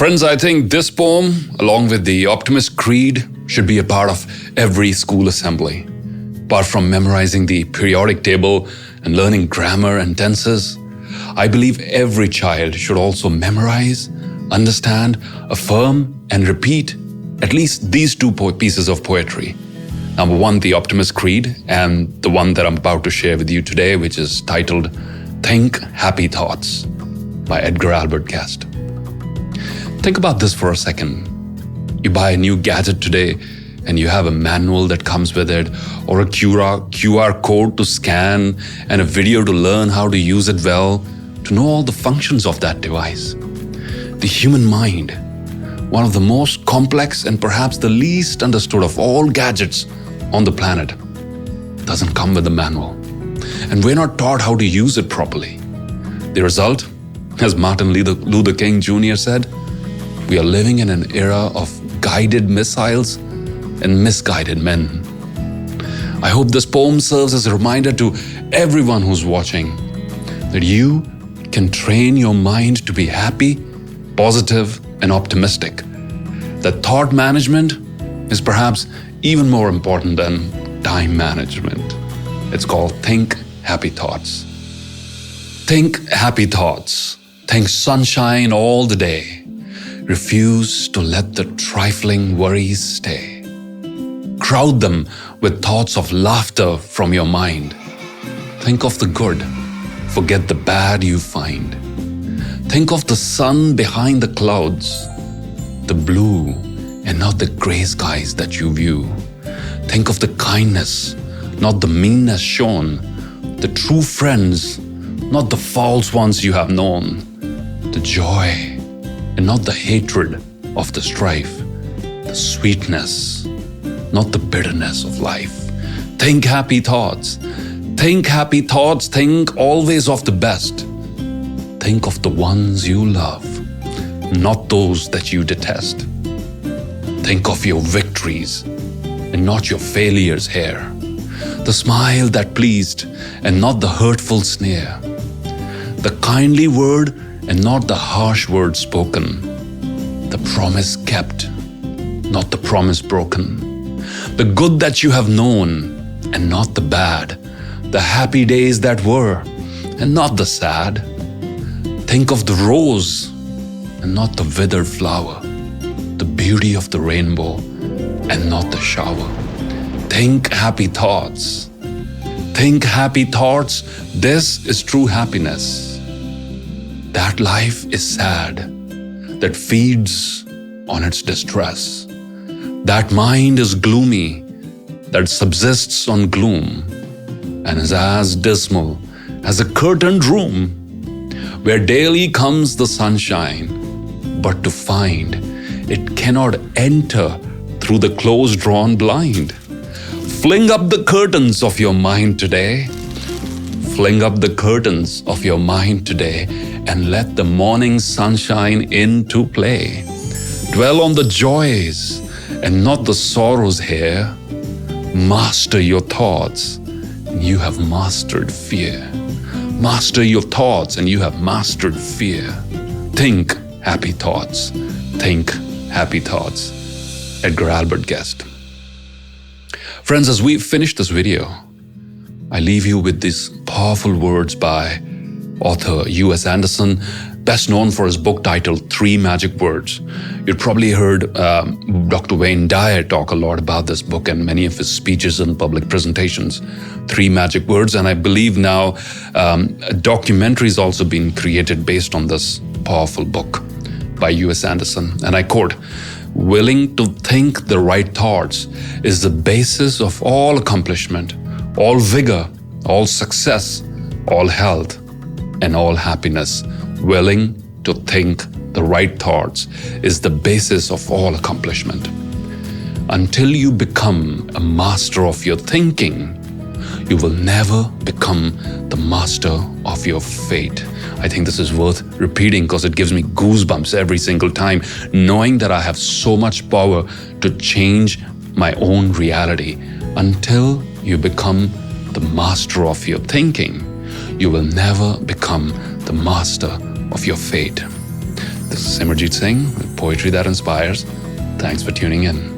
Friends, I think this poem, along with the Optimist Creed, should be a part of every school assembly. Apart from memorizing the periodic table and learning grammar and tenses, I believe every child should also memorize, understand, affirm, and repeat at least these two pieces of poetry. Number one, the Optimist Creed, and the one that I'm about to share with you today, which is titled Think Happy Thoughts by Edgar Albert Guest. Think about this for a second. You buy a new gadget today and you have a manual that comes with it, or a QR code to scan and a video to learn how to use it well, to know all the functions of that device. The human mind, one of the most complex and perhaps the least understood of all gadgets on the planet, doesn't come with a manual. And we're not taught how to use it properly. The result, as Martin Luther King Jr. said, we are living in an era of guided missiles and misguided men. I hope this poem serves as a reminder to everyone who's watching that you can train your mind to be happy, positive, and optimistic. That thought management is perhaps even more important than time management. It's called Think Happy Thoughts. Think happy thoughts. Think sunshine all the day. Refuse to let the trifling worries stay. Crowd them with thoughts of laughter from your mind. Think of the good, forget the bad you find. Think of the sun behind the clouds, the blue and not the gray skies that you view. Think of the kindness, not the meanness shown, the true friends, not the false ones you have known, the joy and not the hatred of the strife, the sweetness, not the bitterness of life. Think happy thoughts. Think happy thoughts. Think always of the best. Think of the ones you love, not those that you detest. Think of your victories and not your failures here. The smile that pleased and not the hurtful sneer. The kindly word and not the harsh word spoken. The promise kept, not the promise broken. The good that you have known and not the bad. The happy days that were and not the sad. Think of the rose and not the withered flower. The beauty of the rainbow and not the shower. Think happy thoughts. Think happy thoughts. This is true happiness. That life is sad, that feeds on its distress. That mind is gloomy, that subsists on gloom, and is as dismal as a curtained room, where daily comes the sunshine, but to find it cannot enter through the close-drawn blind. Fling up the curtains of your mind today. Fling up the curtains of your mind today and let the morning sunshine into play. Dwell on the joys and not the sorrows here. Master your thoughts and you have mastered fear. Master your thoughts and you have mastered fear. Think happy thoughts. Think happy thoughts. Edgar Albert Guest. Friends, as we finish this video, I leave you with these powerful words by author U.S. Anderson, best known for his book titled 3 Magic Words. You've probably heard Dr. Wayne Dyer talk a lot about this book and many of his speeches and public presentations. 3 Magic Words, and I believe now a documentary has also been created based on this powerful book by U.S. Anderson. And I quote, "Willing to think the right thoughts is the basis of all accomplishment, all vigor, all success, all health, and all happiness." Willing to think the right thoughts is the basis of all accomplishment. Until you become a master of your thinking, you will never become the master of your fate. I think this is worth repeating because it gives me goosebumps every single time, knowing that I have so much power to change my own reality. Until you become the master of your thinking, you will never become the master of your fate. This is Simerjeet Singh with Poetry That Inspires. Thanks for tuning in.